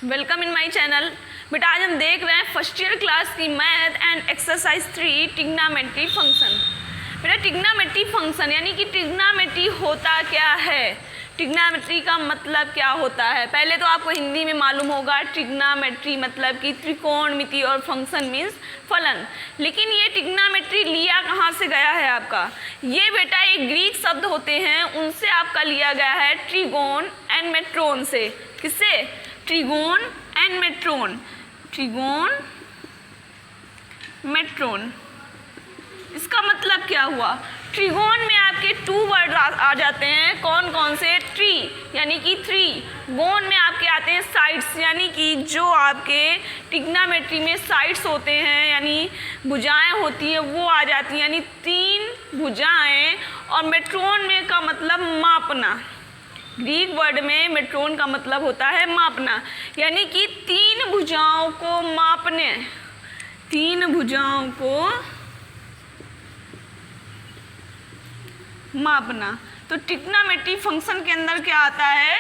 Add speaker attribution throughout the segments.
Speaker 1: Welcome in my channel. बेटा आज हम देख रहे हैं फर्स्ट ईयर क्लास की math and exercise 3 trigonometry function. बेटा ट्रिग्नोमेट्री फंक्शन यानी कि ट्रिग्नोमेट्री होता क्या है, ट्रिग्नोमेट्री का मतलब क्या होता है। पहले तो आपको हिंदी में मालूम होगा ट्रिग्नोमेट्री मतलब कि त्रिकोणमिति और फंक्शन मीन्स फलन। लेकिन ये ट्रिग्नोमेट्री लिया कहाँ से गया है आपका, ये बेटा एक ग्रीक शब्द होते हैं उनसे आपका लिया गया है ट्रिगोन एंड मेट्रोन से। किससे? ट्रिगोन एंड मेट्रोन। ट्रिगोन मेट्रोन इसका मतलब क्या हुआ? ट्रिगोन में आपके 2 वर्ड आ जाते हैं। कौन कौन से? ट्री यानी कि 3, गोन में आपके आते हैं साइड्स यानी कि जो आपके ट्रिग्नोमेट्री में साइड्स होते हैं यानी भुजाएं होती हैं वो आ जाती हैं, यानी 3 भुजाएं। और मेट्रोन में का मतलब मापना। ग्रीक वर्ड में मेट्रोन का मतलब होता है मापना, यानी कि 3 भुजाओं को मापने, 3 भुजाओं को मापना। तो ट्रिग्नोमेट्री फंक्शन के अंदर क्या आता है?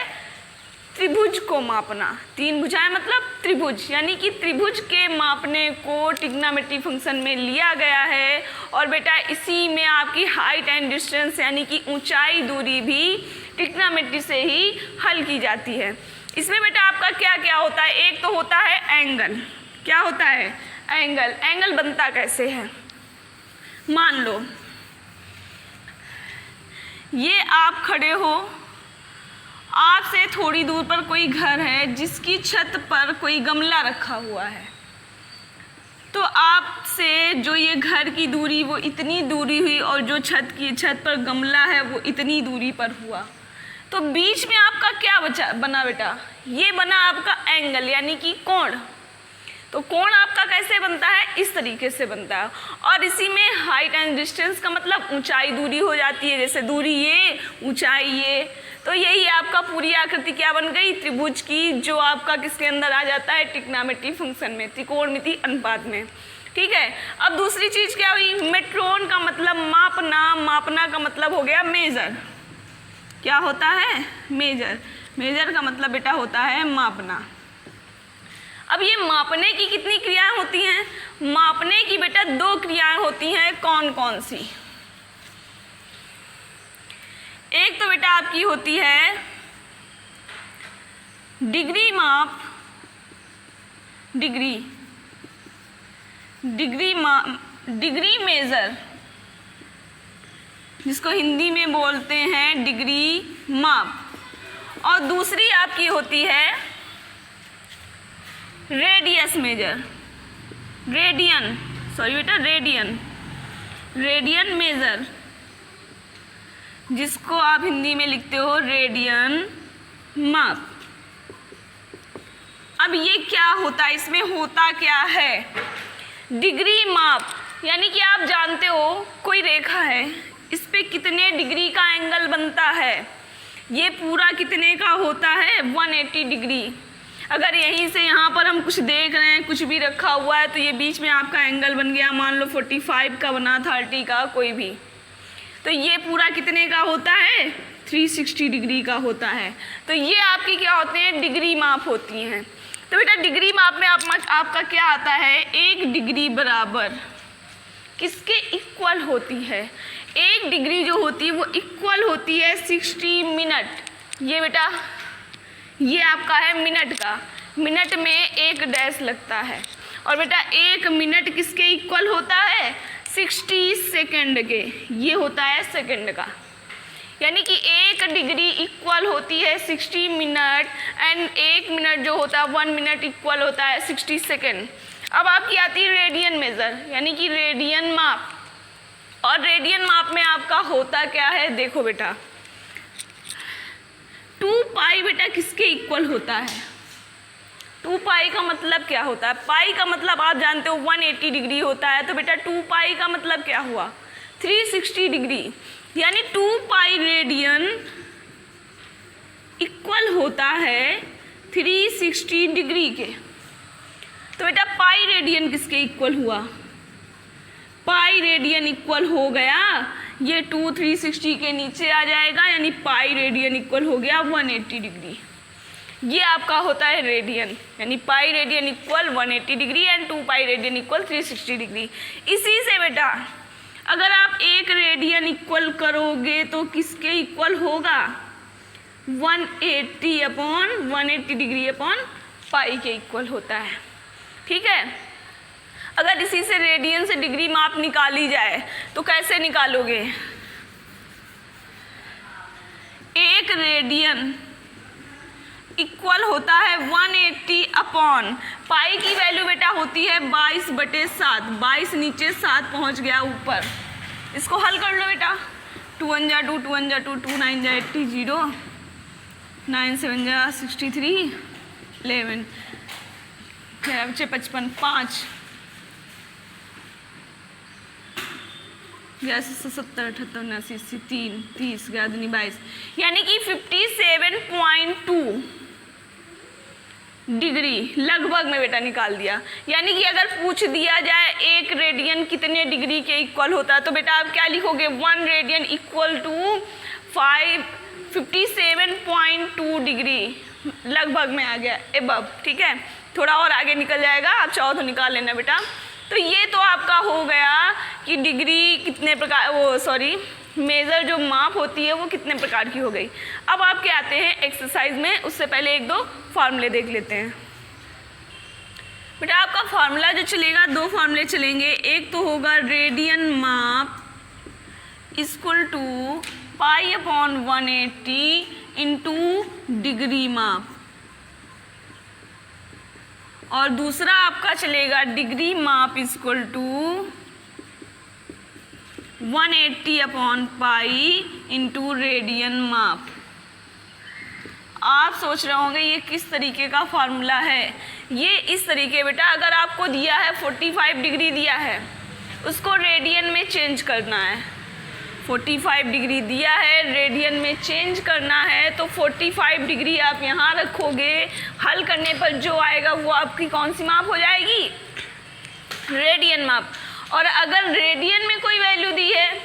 Speaker 1: त्रिभुज को मापना। 3 भुजाएं मतलब त्रिभुज, यानी कि त्रिभुज के मापने को ट्रिग्नोमेट्री फंक्शन में लिया गया है। और बेटा इसी में आपकी हाइट एंड डिस्टेंस यानी कि ऊंचाई दूरी भी ट्रिग्नोमेट्री से ही हल की जाती है। इसमें बेटा आपका क्या क्या होता है? एक तो होता है एंगल। क्या होता है? एंगल। एंगल बनता कैसे है? मान लो ये आप खड़े हो, आपसे थोड़ी दूर पर कोई घर है जिसकी छत पर कोई गमला रखा हुआ है। तो आपसे जो ये घर की दूरी वो इतनी दूरी हुई और जो छत पर गमला है वो इतनी दूरी पर हुआ। तो बीच में आपका क्या बना बेटा? ये बना आपका एंगल यानी कि कोण। तो कोण आपका कैसे बनता है? इस तरीके से बनता है। और इसी में हाइट एंड डिस्टेंस का मतलब ऊंचाई दूरी हो जाती है, जैसे दूरी ये, ऊंचाई ये। तो यही आपका पूरी आकृति क्या बन गई? त्रिभुज की, जो आपका किसके अंदर आ जाता है? ट्रिग्नोमेट्री फंक्शन में, त्रिकोणमिति अनुपात में। ठीक है। अब दूसरी चीज क्या हुई? मेट्रोन का मतलब मापना। मापना का मतलब हो गया मेजर। क्या होता है? मेजर। मेजर का मतलब बेटा होता है मापना। अब ये मापने की कितनी क्रियाएं होती हैं? मापने की बेटा 2 क्रियाएं होती हैं। कौन कौन सी? एक तो बेटा आपकी होती है डिग्री माप, डिग्री मेजर, जिसको हिंदी में बोलते हैं डिग्री माप। और दूसरी आपकी होती है रेडियस मेजर, रेडियन, सॉरी बेटा रेडियन मेजर, जिसको आप हिंदी में लिखते हो रेडियन माप। अब ये क्या होता है? इसमें होता क्या है? डिग्री माप यानी कि आप जानते हो कोई रेखा है, इस पे कितने डिग्री का एंगल बनता है। ये पूरा कितने का होता है? 180 डिग्री। अगर यहीं से यहाँ पर हम कुछ देख रहे हैं, कुछ भी रखा हुआ है, तो ये बीच में आपका एंगल बन गया, मान लो 45 का बना, 30 का, कोई भी। तो ये पूरा कितने का होता है? 360 डिग्री का होता है। तो ये आपकी क्या होते हैं? डिग्री माप होती हैं। तो बेटा डिग्री माप में आपका क्या आता है? 1 डिग्री बराबर किसके इक्वल होती है? 1 डिग्री जो होती है वो इक्वल होती है 60 मिनट। ये बेटा ये आपका है मिनट का। मिनट में 1 डैश लगता है। और बेटा 1 मिनट किसके इक्वल होता है? 60 सेकेंड के। ये होता है सेकेंड का, यानी कि 1 डिग्री इक्वल होती है 60 मिनट एंड 1 मिनट जो होता है 1 मिनट इक्वल होता है 60 सेकेंड। अब आपकी आती है रेडियन मेजर यानी कि रेडियन माप। और रेडियन माप में आपका होता क्या है? देखो बेटा 2 पाई बेटा किसके इक्वल होता है? 2 पाई का मतलब क्या होता है? पाई का मतलब आप जानते हो 180 डिग्री होता है। तो बेटा 2 पाई का मतलब क्या हुआ? 360 डिग्री, यानी 2 पाई रेडियन इक्वल होता है 360 डिग्री के। तो बेटा पाई रेडियन किसके इक्वल हुआ? पाई रेडियन इक्वल हो गया, ये 2 360 के नीचे आ जाएगा, यानी पाई रेडियन इक्वल हो गया 180 डिग्री। ये आपका होता है रेडियन, यानी pi radian equal 180 degree and 2 pi radian equal 360 degree. इसी से बेटा अगर आप 1 रेडियन इक्वल करोगे तो किसके इक्वल होगा? 180 अपॉन 180 डिग्री अपॉन पाई के इक्वल होता है। ठीक है, अगर इसी से रेडियन से डिग्री माप निकाली जाए तो कैसे निकालोगे? 1 रेडियन इक्वल होता है 180 अपॉन पाई की वैल्यू बेटा होती है 22/7। 22 नीचे 7 पहुंच गया ऊपर। इसको हल कर लो बेटा। 2 1 जा 2, 2 1 जा 2, 2 9 जा 80, 0 9 7 जा 63, 11 बचे 55, 5 ग्यारह 70 78 79 80 3 30 11 22, यानी कि 57.2 डिग्री लगभग में बेटा निकाल दिया। यानी कि अगर पूछ दिया जाए 1 रेडियन कितने डिग्री के इक्वल होता है तो बेटा आप क्या लिखोगे? 1 रेडियन इक्वल टू 57.2 डिग्री, लगभग में आ गया, एबव। ठीक है, थोड़ा और आगे निकल जाएगा, आप चाहो तो निकाल लेना बेटा। तो ये तो आपका हो गया कि डिग्री कितने प्रकार मेज़र जो माप होती है वो कितने प्रकार की हो गई। अब आपके आते हैं एक्सरसाइज में, उससे पहले 1-2 फार्मूले देख लेते हैं बेटा। आपका फार्मूला जो चलेगा, 2 फार्मूले चलेंगे। एक तो होगा रेडियन माप equal to pi upon 180 into degree माप, और दूसरा आपका चलेगा डिग्री माप equal to 180 upon pi into radian माप। आप सोच रहे होंगे ये किस तरीके का फार्मूला है? ये इस तरीके बेटा, अगर आपको दिया है 45 डिग्री दिया है, उसको रेडियन में चेंज करना है। 45 डिग्री दिया है, रेडियन में चेंज करना है, तो 45 डिग्री आप यहाँ रखोगे। हल करने पर जो आएगा वो आपकी कौन सी माप हो जाएगी? रेडियन माप। और अगर रेडियन में कोई वैल्यू दी है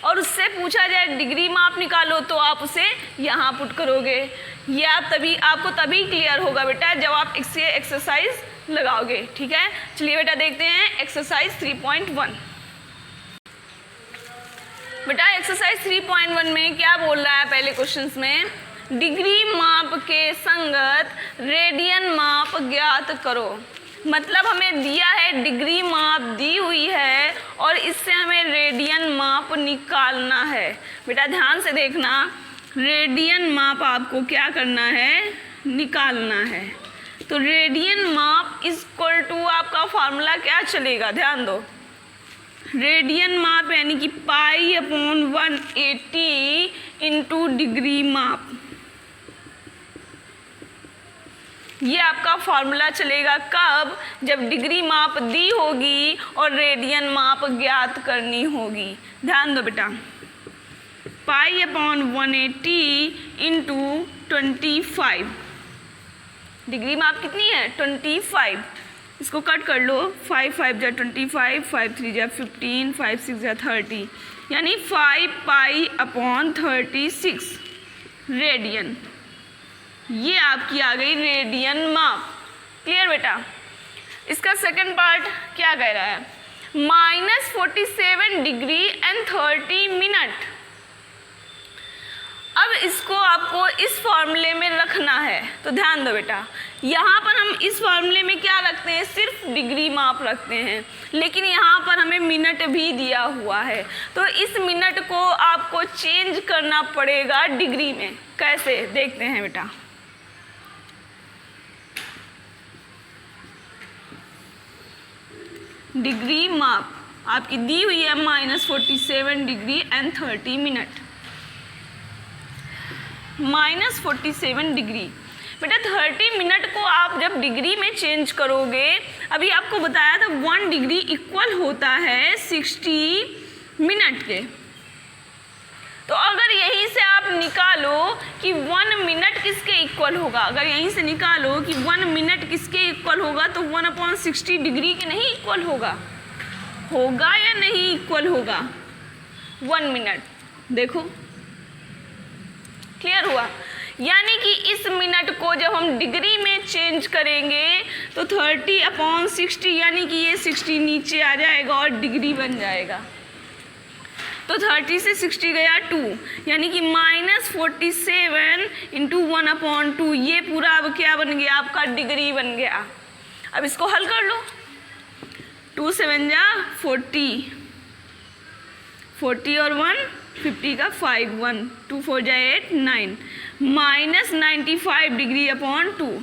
Speaker 1: और उससे पूछा जाए डिग्री माप निकालो तो आप उसे यहाँ पुट करोगे। ये आपको तभी क्लियर होगा बेटा जब आप इससे एक्सरसाइज लगाओगे। ठीक है, चलिए बेटा देखते हैं एक्सरसाइज 3.1। बेटा एक्सरसाइज 3.1 में क्या बोल रहा है? पहले क्वेश्चंस में डिग्री माप के संगत रेडियन माप ज्ञात करो। मतलब हमें दिया है, डिग्री माप दी हुई है और इससे हमें रेडियन माप निकालना है। बेटा ध्यान से देखना, रेडियन माप आपको क्या करना है? निकालना है। तो रेडियन माप इक्वल टू आपका फार्मूला क्या चलेगा? ध्यान दो, रेडियन माप यानी कि पाई अपॉन 180 इंटू डिग्री माप। ये आपका फार्मूला चलेगा कब? जब डिग्री माप दी होगी और रेडियन माप ज्ञात करनी होगी। ध्यान दो बेटा, पाई अपॉन 180 इंटू 25। डिग्री माप कितनी है? 25। इसको कट कर लो, 5 5 जा 25, 5 3 जा 15, 5 6 जा 30, यानी 5 पाई अपॉन 36 रेडियन। ये आपकी आ गई रेडियन माप। क्लियर बेटा? इसका सेकंड पार्ट क्या कह रहा है? -47 डिग्री एंड 30 मिनट। अब इसको आपको इस फॉर्मूले में रखना है। तो ध्यान दो बेटा, यहाँ पर हम इस फॉर्मूले में क्या रखते हैं? सिर्फ डिग्री माप रखते हैं, लेकिन यहाँ पर हमें मिनट भी दिया हुआ है। तो इस मिनट को आपको चेंज करना पड़ेगा डिग्री में। कैसे देखते हैं बेटा। डिग्री माप आपकी दी हुई है -47 डिग्री एंड 30 मिनट। -47 डिग्री बेटा, 30 मिनट को आप जब डिग्री में चेंज करोगे, अभी आपको बताया था 1 डिग्री इक्वल होता है 60 मिनट के। तो अगर यहीं से आप निकालो कि 1 मिनट किसके इक्वल होगा, अगर यहीं से निकालो कि 1 मिनट किसके इक्वल होगा, तो 1/60 डिग्री के नहीं इक्वल होगा? होगा या नहीं इक्वल होगा? 1 मिनट। देखो क्लियर हुआ? यानी कि इस मिनट को जब हम डिग्री में चेंज करेंगे तो 30/60 यानी कि ये 60 नीचे आ जाएगा और डिग्री बन जाएगा। तो 30 से 60 गया 2 यानी कि -47 × 1/2 ये पूरा अब क्या बन गया आपका डिग्री बन गया। अब इसको हल कर लो। 2 7 जा 40, 40 और 1 50 का 5 1 2 4 जा 8 9 -95 डिग्री अपॉन 2।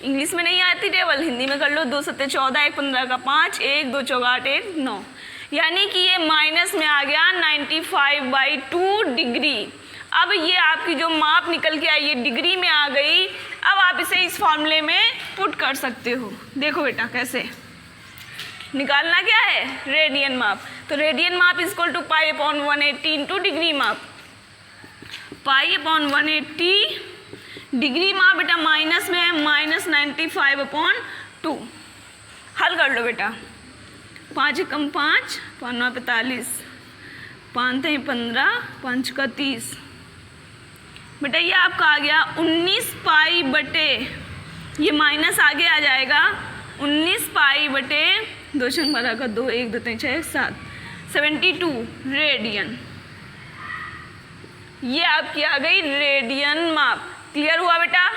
Speaker 1: इंग्लिश में नहीं आती टेबल, हिंदी में कर लो। 2 7 14, 1 15 का 5, 1 2 4 8 1 9 यानी कि ये माइनस में आ गया 95/2 डिग्री। अब ये आपकी जो माप निकल के आई ये डिग्री में आ गई। अब आप इसे इस फॉर्मूले में पुट कर सकते हो। देखो बेटा कैसे निकालना क्या है, रेडियन माप। तो रेडियन माप इक्वल टू π/180 इंटू डिग्री माप। π/180 डिग्री माप बेटा माइनस में है, -95/2। हल कर लो बेटा। 5 कम 5, 5 9 45, 5 3 15, 5 का 30। बेटा ये आपका आ गया 19 पाई बटे, ये माइनस आगे आ जाएगा 19 पाई बटे 2 छंग 12 का 2, 1 2 3 6 7, 72 रेडियन। ये आपकी आ गई रेडियन माप। क्लियर हुआ बेटा?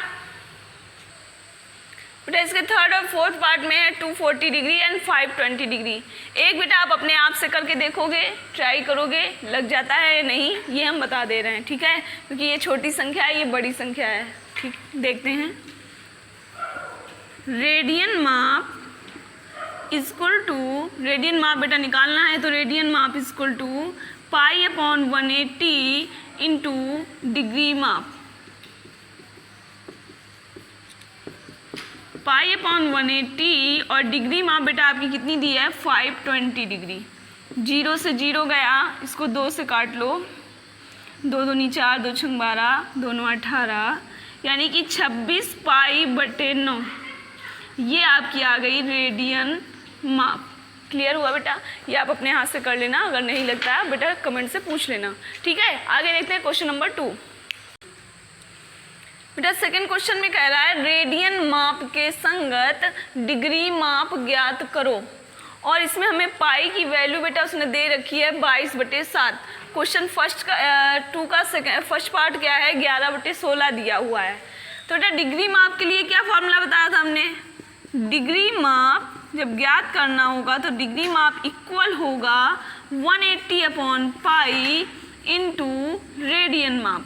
Speaker 1: बेटा इसके थर्ड और फोर्थ पार्ट में है 240 डिग्री एंड 520 डिग्री। एक बेटा आप अपने आप से करके देखोगे, ट्राई करोगे, लग जाता है या नहीं ये हम बता दे रहे हैं, ठीक है? क्योंकि ये छोटी संख्या है, ये बड़ी संख्या है। ठीक, देखते हैं। रेडियन माप इक्वल टू, रेडियन माप बेटा निकालना है तो रेडियन माप इक्वल टू π/180 इंटू डिग्री माप। π/180 और डिग्री माप बेटा आपकी कितनी दी है 520 डिग्री। 0 से 0 गया, इसको 2 से काट लो। 2 2 4, 2 6 12, 2 9 18 यानी कि 26 π/9 ये आपकी आ गई रेडियन माप। क्लियर हुआ बेटा? ये आप अपने हाथ से कर लेना, अगर नहीं लगता है बेटा कमेंट से पूछ लेना, ठीक है? आगे देखते हैं क्वेश्चन नंबर 2। बेटा सेकंड क्वेश्चन में कह रहा है रेडियन माप के संगत डिग्री माप ज्ञात करो। और इसमें हमें पाई की वैल्यू बेटा उसने दे रखी है 22/7। क्वेश्चन फर्स्ट पार्ट क्या है 11/16 दिया हुआ है। तो बेटा डिग्री माप के लिए क्या फॉर्मूला बताया था हमने? डिग्री माप जब ज्ञात करना होगा तो डिग्री माप इक्वल होगा 180/π इंटू रेडियन माप।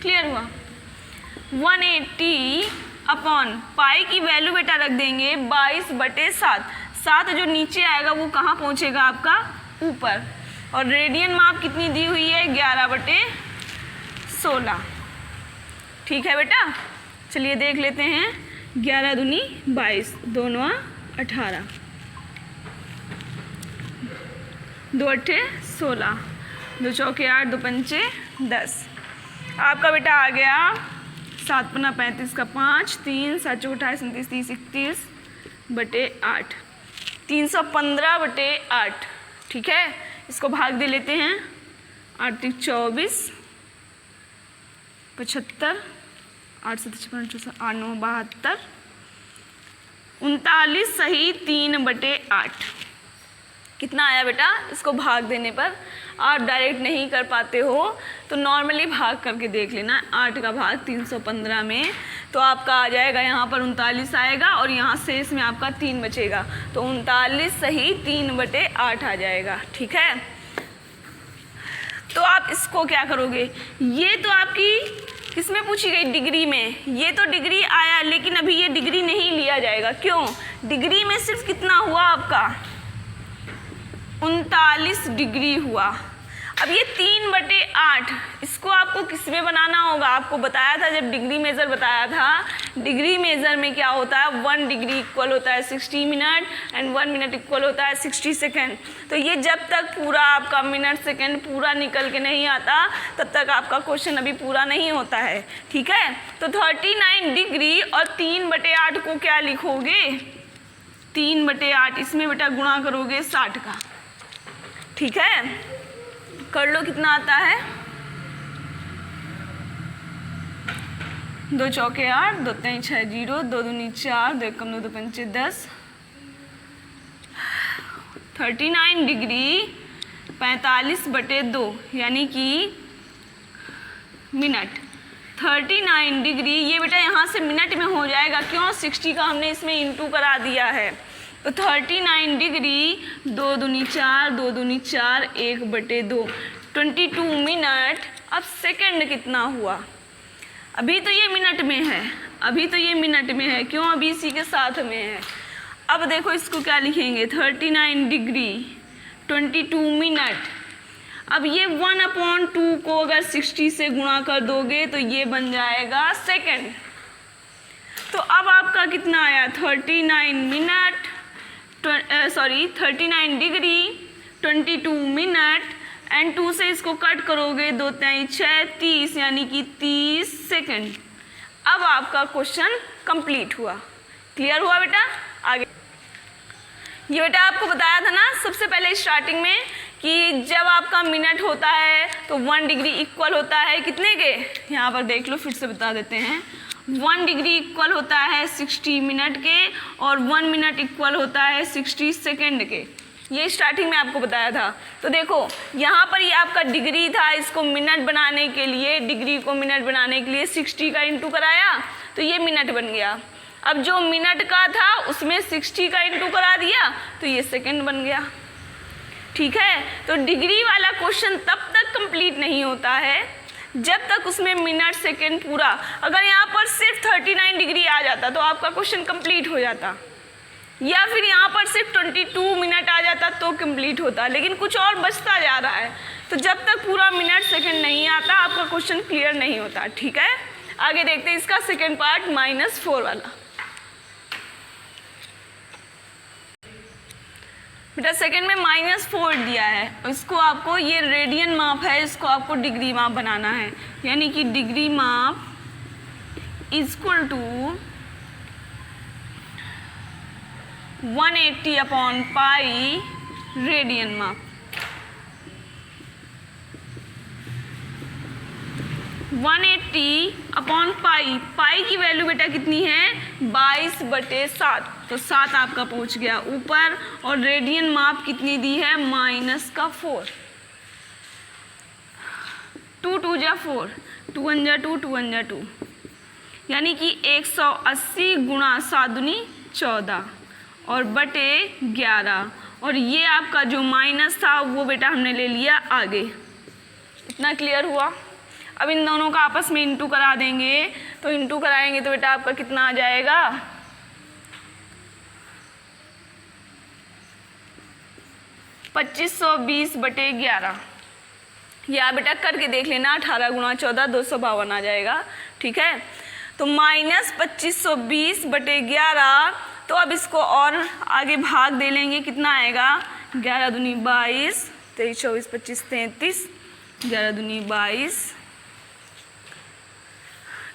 Speaker 1: क्लियर हुआ? 180/π की वैल्यू बेटा रख देंगे 22/7। 7 जो नीचे आएगा वो कहाँ पहुँचेगा आपका ऊपर। और रेडियन माप कितनी दी हुई है 11/16। ठीक है बेटा? चलिए देख लेते हैं। 11 दूनी 22, 2 9 18, 2 8 16, 2 चौके 8, 2 पंचे 10। आपका बेटा आ गया 7 पन्ना 35 का 5, 3 7 चौके 28 29 30 31/8, 315/8। ठीक है, इसको भाग दे लेते हैं। 8 3 24, 75, 8 7 56 8 9 72, 39 सही 3/8। कितना आया बेटा? इसको भाग देने पर आप डायरेक्ट नहीं कर पाते हो तो नॉर्मली भाग करके देख लेना। 8 का भाग 315 में तो आपका आ जाएगा यहाँ पर 39 आएगा और यहाँ शेष में आपका 3 बचेगा। तो 39 सही 3/8 आ जाएगा। ठीक है, तो आप इसको क्या करोगे? ये तो आपकी किसमें पूछी गई? डिग्री में। ये तो डिग्री आया लेकिन अभी ये डिग्री नहीं लिया जाएगा। क्यों? डिग्री में सिर्फ कितना हुआ आपका 39 डिग्री हुआ। अब ये 3/8 इसको आपको किस में बनाना होगा? आपको बताया था जब डिग्री मेज़र बताया था, डिग्री मेज़र में क्या होता है 1 डिग्री इक्वल होता है 60 मिनट एंड 1 मिनट इक्वल होता है 60 सेकेंड। तो ये जब तक पूरा आपका मिनट सेकेंड पूरा निकल के नहीं आता तब तक आपका क्वेश्चन अभी पूरा नहीं होता है। ठीक है, तो 39 डिग्री और 3/8 को क्या लिखोगे? 3/8 इसमें बेटा गुणा करोगे 60 का। ठीक है, कर लो कितना आता है 2 चौके 8, 2 3 6 0, 2 दूनी 4, 2 1 2 2 5 10, 39 डिग्री 45/2 यानी कि मिनट। 39 डिग्री ये बेटा यहाँ से मिनट में हो जाएगा, क्यों? 60 का हमने इसमें इंटू करा दिया है। तो 39 डिग्री 2 दूनी 4, 2 दूनी 4, 1/2, 22 मिनट। अब सेकंड कितना हुआ? अभी तो ये मिनट में है, अभी तो ये मिनट में है, क्यों? अभी इसी के साथ में है। अब देखो इसको क्या लिखेंगे, 39 डिग्री 22 मिनट। अब ये 1/2 को अगर 60 से गुणा कर दोगे तो ये बन जाएगा सेकंड। तो अब आपका कितना आया, 39 मिनट 39 डिग्री 22 मिनट एंड 2 से इसको कट करोगे, 2 3 6 30 यानी कि 30 सेकंड। अब आपका क्वेश्चन कंप्लीट हुआ। क्लियर हुआ बेटा? आगे ये बेटा आपको बताया था ना सबसे पहले स्टार्टिंग में कि जब आपका मिनट होता है तो 1 डिग्री इक्वल होता है कितने के, यहाँ पर देख लो, फिर से बता देते हैं। 1 डिग्री इक्वल होता है 60 मिनट के और 1 मिनट इक्वल होता है 60 सेकेंड के। ये स्टार्टिंग में आपको बताया था। तो देखो यहाँ पर ये आपका डिग्री था, इसको मिनट बनाने के लिए, डिग्री को मिनट बनाने के लिए 60 का इंटू कराया तो ये मिनट बन गया। अब जो मिनट का था उसमें 60 का इंटू करा दिया तो ये सेकंड बन गया। ठीक है, तो डिग्री वाला क्वेश्चन तब तक कंप्लीट नहीं होता है जब तक उसमें मिनट सेकंड पूरा, अगर यहाँ पर सिर्फ 39 डिग्री आ जाता तो आपका क्वेश्चन कंप्लीट हो जाता, या फिर यहाँ पर सिर्फ 22 मिनट आ जाता तो कंप्लीट होता, लेकिन कुछ और बचता जा रहा है। तो जब तक पूरा मिनट सेकंड नहीं आता आपका क्वेश्चन क्लियर नहीं होता। ठीक है, आगे देखते हैं इसका सेकंड पार्ट -4 वाला। बेटा सेकंड में -4 दिया है, इसको आपको, ये रेडियन माप है, इसको आपको डिग्री माप बनाना है, यानी कि डिग्री माप इक्वल टू 180/π रेडियन माप। 180/π, पाई की वैल्यू बेटा कितनी है, 22/7, तो 7 आपका पहुंच गया ऊपर, और रेडियन माप कितनी दी है, -4। 2 2 जा 4, 2 1 जा 2, 2 1 जा 2, यानी कि 180 × 7 दूनी 14 और बटे 11, और ये आपका जो माइनस था वो बेटा हमने ले लिया आगे। इतना क्लियर हुआ? अब इन दोनों का आपस में इंटू करा देंगे, तो इंटू कराएंगे तो बेटा आपका कितना आ जाएगा, 2520/11। या बेटा करके देख लेना, 18 × 14 252 आ जाएगा। ठीक है, तो -2520/11। तो अब इसको और आगे भाग दे लेंगे, कितना आएगा, 11 दूनी 22, 23 24 25 33, 11 दूनी 22,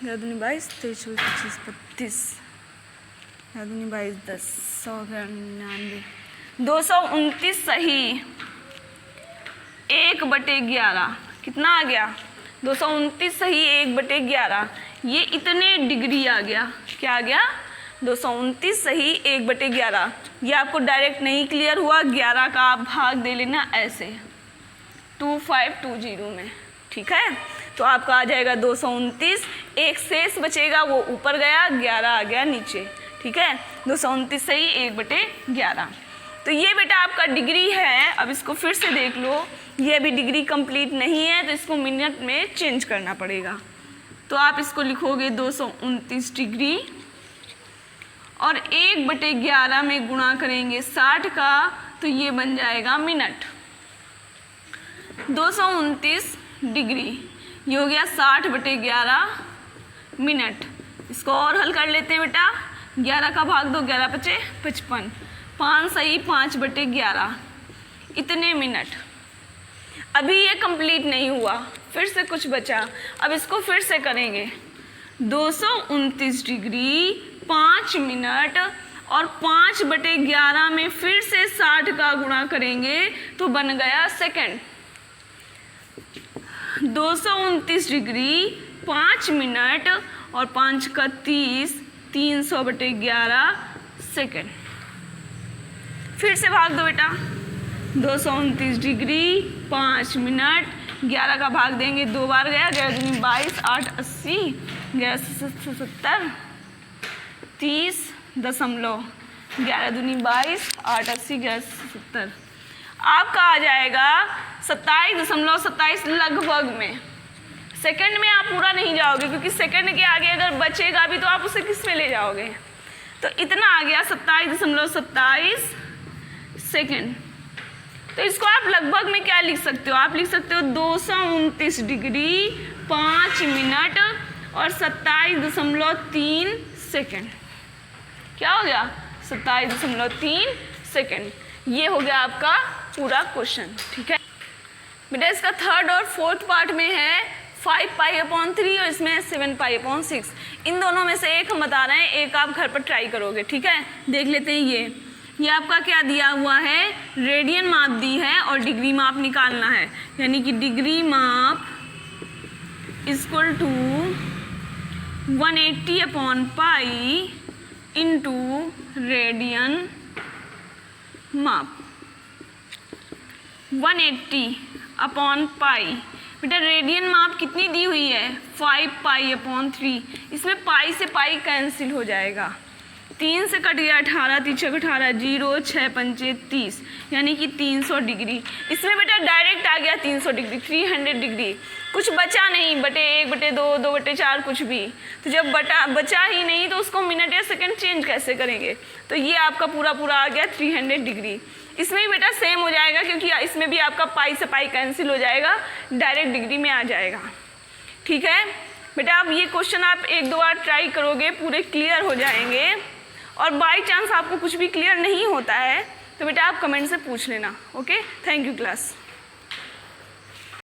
Speaker 1: 11 दूनी 22, 23 24 25 32, 11 दूनी 22 10, 100 99, 229 सही 1/11। कितना आ गया, 229 सही 1/11। ये इतने डिग्री आ गया, क्या आ गया, 229 सही 1/11। ये आपको डायरेक्ट नहीं क्लियर हुआ, 11 का आप भाग दे लेना ऐसे 2520 में। ठीक है, तो आपका आ जाएगा 229, एक शेष बचेगा वो ऊपर गया, 11 आ गया नीचे। ठीक है, 229 सही 1/11। तो ये बेटा आपका डिग्री है। अब इसको फिर से देख लो, ये अभी डिग्री कंप्लीट नहीं है तो इसको मिनट में चेंज करना पड़ेगा। तो आप इसको लिखोगे 229 डिग्री और 1/11 में गुणा करेंगे 60 का, तो ये बन जाएगा मिनट। 229 डिग्री ये हो गया 60/11 मिनट। इसको और हल कर लेते हैं बेटा, 11 का भाग दो, 11 × 5 = 55, 5 सही 5/11 इतने मिनट। अभी ये कंप्लीट नहीं हुआ, फिर से कुछ बचा, अब इसको फिर से करेंगे। 229 डिग्री 5 मिनट और 5/11 में फिर से 60 का गुणा करेंगे तो बन गया सेकंड। 229 डिग्री 5 मिनट और 5 का 30, 300/11 सेकेंड। फिर से भाग दो बेटा, 229 डिग्री 5 मिनट, 11 का भाग देंगे 2 बार गया, 11 दूनी 22, 8 80, 1170, 30 11 दूनी 22, 8 80, 1170, आपका आ जाएगा 27.27 लगभग में। सेकंड में आप पूरा नहीं जाओगे क्योंकि सेकंड के आगे अगर बचेगा भी तो आप उसे किस में ले जाओगे, तो इतना आ गया 27.27 सेकंड। तो इसको आप लगभग में क्या लिख सकते हो, आप लिख सकते हो 229 डिग्री 5 मिनट और 27.3 सेकंड। क्या हो गया? 27.3 सेकंड। ये हो गया आपका पूरा क्वेश्चन। ठीक है बेटा, इसका थर्ड और फोर्थ पार्ट में है 5π/3 और इसमें है 7π/6। इन दोनों में से एक हम बता रहे हैं, एक आप घर पर ट्राई करोगे। ठीक है, देख लेते हैं। ये आपका क्या दिया हुआ है, रेडियन माप दी है और डिग्री माप निकालना है, यानी कि डिग्री माप इक्वल टू 180/π इंटू रेडियन माप 180/π। बेटा रेडियन माप कितनी दी हुई है, 5π/3। इसमें पाई से पाई कैंसिल हो जाएगा, 3 से कट गया 18, 3 18, 0 6 5 30, यानी कि 300 डिग्री। इसमें बेटा डायरेक्ट आ गया 300 डिग्री, 300 डिग्री, कुछ बचा नहीं, बटे 1 बटे 2 2 बटे 4 कुछ भी। तो जब बचा ही नहीं तो उसको मिनट या सेकंड चेंज कैसे करेंगे, तो ये आपका पूरा आ गया 300 डिग्री। इसमें भी बेटा सेम हो जाएगा क्योंकि इसमें भी आपका पाई से पाई कैंसिल हो जाएगा, डायरेक्ट डिग्री में आ जाएगा। ठीक है बेटा, अब ये क्वेश्चन आप 1-2 बार ट्राई करोगे, पूरे क्लियर हो जाएंगे। और बाई चांस आपको कुछ भी क्लियर नहीं होता है तो बेटा आप कमेंट से पूछ लेना। Okay, thank you class.